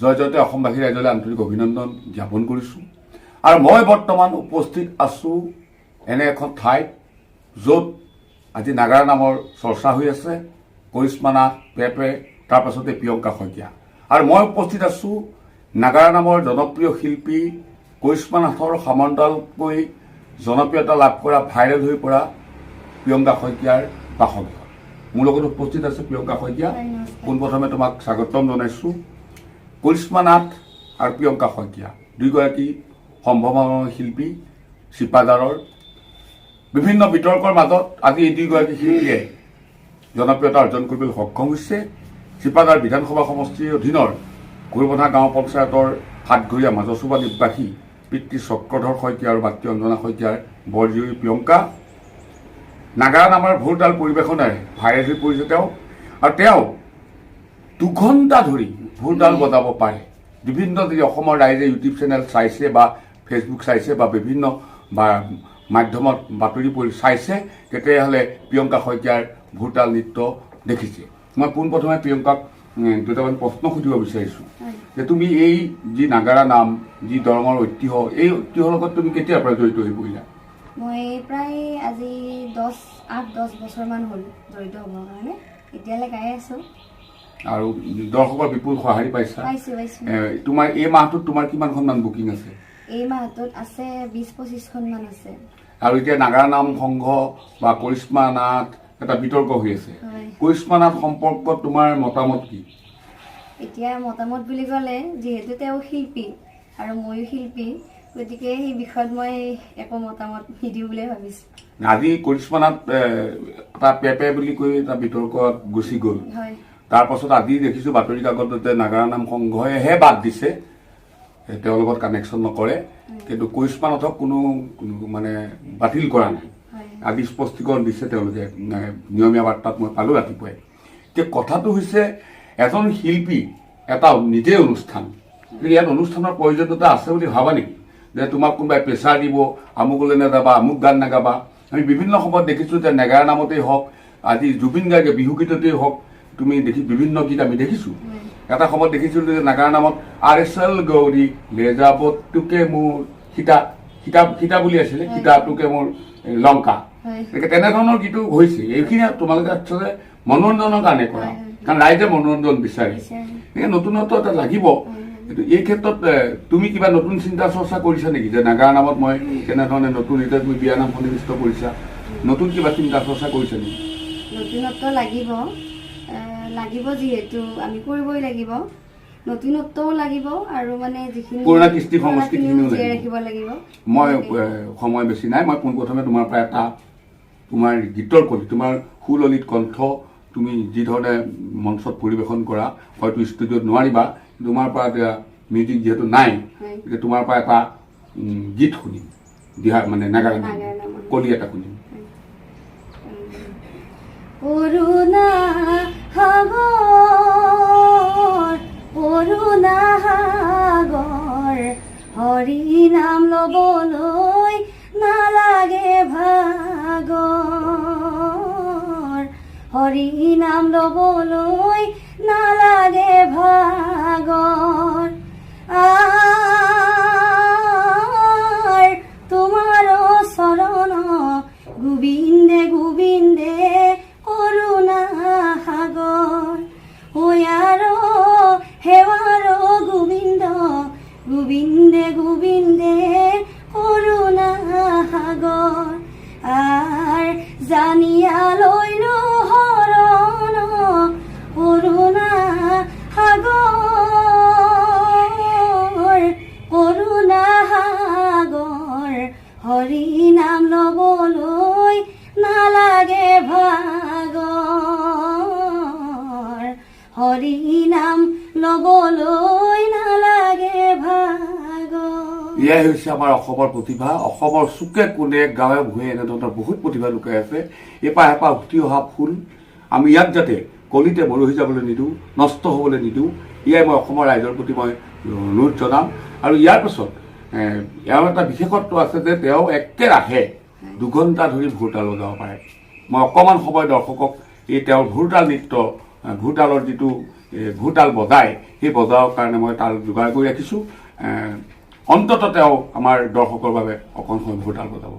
জয় জয়তে অসমবাসী ৰাইজলৈ আন্তৰিক অভিনন্দন জ্ঞাপন কৰিছোঁ। আৰু মই বৰ্তমান উপস্থিত আছোঁ এনে এখন ঠাইত য'ত আজি নাগাৰা নামৰ চৰ্চা হৈ আছে। কৰিশ্মা নাথ, পেপে, তাৰ পাছতে প্ৰিয়ংকা শইকীয়া। আৰু মই উপস্থিত আছোঁ নাগাৰা নামৰ জনপ্ৰিয় শিল্পী কৰিশ্মা নাথৰ সমান্তৰালকৈ জনপ্ৰিয়তা লাভ কৰা, ভাইৰেল হৈ পৰা প্ৰিয়ংকা শইকীয়াৰ বাসগৃহত। মোৰ লগত উপস্থিত আছে প্ৰিয়ংকা শইকীয়া। পোনপ্ৰথমে তোমাক স্বাগতম জনাইছোঁ। কৰিশ্মা নাথ আৰু প্ৰিয়ংকা শইকীয়া দুয়োগৰাকী সম্ভাৱনাময় শিল্পী। চিপাঝাৰৰ বিভিন্ন বিতৰ্কৰ মাজত আজি এই দুয়োগৰাকী শিল্পীয়ে জনপ্ৰিয়তা অৰ্জন কৰিবলৈ সক্ষম হৈছে। চিপাঝাৰ বিধানসভা সমষ্টিৰ অধীনৰ ঘোৰবন্ধা গাঁও পঞ্চায়তৰ সাতঘৰীয়া মাজচুবা নিবাসী পিতৃ চক্ৰধৰ শইকীয়া আৰু মাতৃ অঞ্জনা শইকীয়াৰ বৰজীয়ৰী প্ৰিয়ংকা নাগাৰা নামৰ ভোৰতাল পৰিৱেশনেৰে ভাইৰেল হৈ পৰিছে তেওঁ। আৰু তেওঁ 2 ঘণ্টা ধৰি ভোৰতাল বজাব পাৰে। বিভিন্ন যদি অসমৰ ৰাইজে ইউটিউব চেনেল চাইছে বা ফেচবুক চাইছে বা বিভিন্ন মাধ্যমত বাতৰি পঢ়ি চাইছে, তেতিয়াহ'লে প্ৰিয়ংকা শইকীয়াৰ ভোৰতাল নৃত্য দেখিছে। মই পোনপ্ৰথমে প্ৰিয়ংকাক দুটামান প্ৰশ্ন সুধিব বিচাৰিছোঁ যে তুমি এই যি নাগাৰা নাম, যি দৰঙৰ ঐতিহ্য, এই ঐতিহ্যৰ লগত তুমি কেতিয়াৰ পৰা জড়িত হৈ পৰিলা? মই প্ৰায় আজি 8-10 বছৰমান হ'ল জড়িত হ'বৰ কাৰণে। এতিয়ালৈ গাই আছোঁ আৰু দৰ্শকৰ বিপুল সঁহাৰি পাইছা। তোমাৰ এই মাহটোত তোমাৰ কিমানখনমান বুকিং আছে? এই মাহটোত আছে 20-25খনমান আছে। আৰু এতিয়া নাগাৰা নাম সংঘ বা কৰিশ্মা নাথ এটা বিতৰ্ক হৈ আছে। কৰিশ্মা নাথ সম্পৰ্কত তোমাৰ মতামত কি? এতিয়া মতামত বুলি ক'লে যিহেতু তেওঁ শিল্পী আৰু ময়ো শিল্পী, গতিকে সেই বিষয়ত মই একো মতামত নিদিওঁ বুলি ভাবিছোঁ। আজি কৰিশ্মা নাথ এটা পেপে বুলি কৈ এটা বিতৰ্কত গুচি গ'ল। তাৰ পাছত আজি দেখিছোঁ বাতৰি কাকততে নাগাৰা নাম সংঘইহে বাদ দিছে, তেওঁৰ লগত কানেকশ্যন নকৰে। কিন্তু কৰিশ্মা নাথক কোনো মানে বাতিল কৰা নাই। আজি স্পষ্টীকৰণ দিছে তেওঁলোকে, নিয়মীয়া বাৰ্তাত মই পালোঁ ৰাতিপুৱাই। এতিয়া কথাটো হৈছে এজন শিল্পী এটা নিজে অনুষ্ঠান, ইয়াত অনুষ্ঠানৰ প্ৰয়োজনীয়তা আছে বুলি ভাবা নেকি? যে তোমাক কোনোবাই প্ৰেছাৰ দিব, আমুকলৈ নাযাবা, আমুক গান নাগাবা। আমি বিভিন্ন সময়ত দেখিছোঁ যে নাগাৰা নামতেই হওক, আজি জুবিন গাৰ্গে বিহুগীততেই হওক, তুমি বিভিন্ন গীত আমি দেখিছোঁ। এটা সময়ত দেখিছিলোঁ যে নাগাৰা নামত RSL গৌৰী লে যাব তোকে মোৰ সীতা বুলি আছিলে, সীতাটোকে মোৰ লংকা, তেনেধৰণৰ গীতো হৈছে। এইখিনি তোমালোকে আচলতে মনোৰঞ্জনৰ কাৰণে কৰা, কাৰণ ৰাইজে মনোৰঞ্জন বিচাৰে। নতুনত্ব এটা লাগিব। কিন্তু এই ক্ষেত্ৰত তুমি কিবা নতুন চিন্তা চৰ্চা কৰিছা নেকি যে নাগাৰা নামত মই কেনেধৰণে নতুন, এতিয়া তুমি বিয়া নাম সন্নিৱিষ্ট কৰিছা, নতুন কিবা চিন্তা চৰ্চা কৰিছা নেকি? নতুনত্ব লাগিব যিহেতু আমি কৰিবই লাগিব। নতুনত্বও লাগিব আৰু মানে যিখিনি পুৰণা কৃষ্টি সংস্কৃতিখিনিও ৰাখিব লাগিব। মই সময় বেছি নাই, মই পোনপ্ৰথমে তোমাৰ পৰা এটা তোমাৰ গীতৰ কলি, তোমাৰ সুললিত কণ্ঠ, তুমি যিধৰণে মঞ্চত পৰিৱেশন কৰা, হয়তো ষ্টুডিঅ'ত নোৱাৰিবা, তোমাৰ পৰা এতিয়া মিউজিক যিহেতু নাই, এতিয়া তোমাৰ পৰা এটা গীত শুনিম, দিহা মানে নাগাৰা কলি এটা শুনিম। কৰোণা সাগৰ হৰি নাম ল'বলৈ নালাগে ভাগৰ, হৰি নাম ল'বলৈ নালাগে ভাগৰ। তোমাৰ চৰণ গোবিন্দে গোবিন্দে কৰোণা সাগৰ, ওয়াৰ হেৱাৰ গোবিন্দ গোবিন্দে গোবিন্দে কৰোণা সাগৰ। জানিয়া লৈলো শৰণ কৰোণা সাগৰ, কৰোণা সাগৰ হৰি নাম ল'বলৈ নালাগে ভাগৰ, হৰি নাম ল'বলৈ নালাগে ভাগৰ। এয়াই হৈছে আমাৰ অসমৰ প্ৰতিভা। অসমৰ চুকে কোণে গাঁৱে ভূঞে এনেধৰণৰ বহুত প্ৰতিভা লুকাই আছে। এপাহ এপাহ উঠি অহা ফুল, আমি ইয়াক যাতে কলিতে মৰহি যাবলৈ নিদিওঁ, নষ্ট হ'বলৈ নিদিওঁ, এয়াই মই অসমৰ ৰাইজৰ প্ৰতি মই অনুৰোধ জনাম। আৰু ইয়াৰ পাছত এওঁৰ এটা বিশেষত্ব আছে যে তেওঁ একেৰাহে 2 ঘণ্টা ধৰি ভোৰতাল বজাব পাৰে। মই অকণমান সময় দৰ্শকক এই তেওঁৰ ভোৰতাল নৃত্য, ভোৰতালৰ যিটো ঘোঁতাল বজায় সেই বজাৰৰ কাৰণে মই তাল যোগাৰ কৰি ৰাখিছোঁ অন্ততঃ তেওঁ আমাৰ দৰ্শকৰ বাবে অকণ সময় ঘোঁতাল বজাব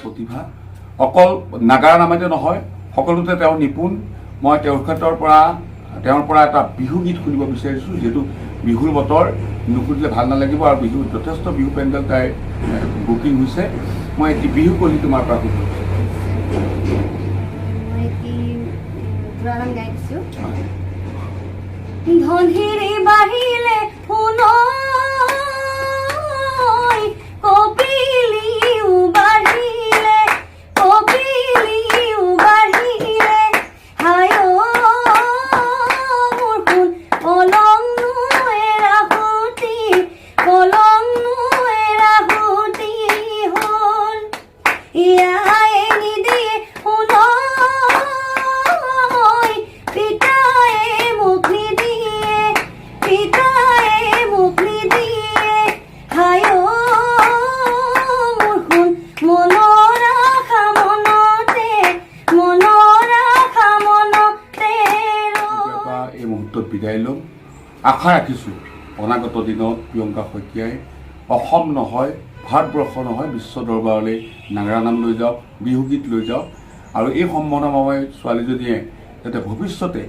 প্ৰতিভা অকল নাগাৰা নামেতে নহয় সকলোতে তেওঁ নিপুণ মই তেওঁৰ পৰা এটা বিহু গীত শুনিব বিচাৰিছোঁ যিহেতু বিহুৰ বতৰ নুশুনিলে ভাল নালাগিব আৰু বিহুত যথেষ্ট বিহু পেণ্ডেল তাই বুকিং হৈছে মই এটি বিহু কলি তোমাৰ পৰা শুনিব ধনহিৰি বাঢ়িলে কপিলিও বাঢ়িলে হায় মোৰ সোণ কলম এৰাহুতি হ'ল ইয়াই নিদিয়ে শুনৈ পিতায়ে মোক নিদিয়ে হায় মোৰ সোণ মনৰ আশা মনতে এই মুহূৰ্তত বিদায় ল'ম আশা ৰাখিছোঁ অনাগত দিনত প্ৰিয়ংকা শইকীয়াই অসম নহয় ভাৰতবৰ্ষ নহয় বিশ্ব দৰবাৰলৈ নাগাৰা নাম লৈ যাওক বিহুগীত লৈ যাওক আৰু এই সম্ভাৱনাময় ছোৱালীজনীয়ে যাতে ভৱিষ্যতে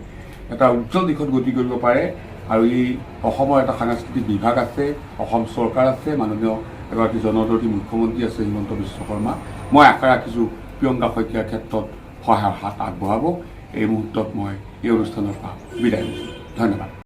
এটা উজ্জ্বল দিশত গতি কৰিব পাৰে আৰু এই অসমৰ এটা সাংস্কৃতিক বিভাগ আছে অসম চৰকাৰ আছে মাননীয় এগৰাকী জনদৰ্শী মুখ্যমন্ত্ৰী আছে হিমন্ত বিশ্ব শৰ্মা মই আশা ৰাখিছোঁ প্ৰিয়ংকা শইকীয়াৰ ক্ষেত্ৰত সহায়ৰ হাত আগবঢ়াব এই মুহূৰ্তত মই এই অনুষ্ঠানৰ পৰা বিদায় লৈছোঁ ধন্যবাদ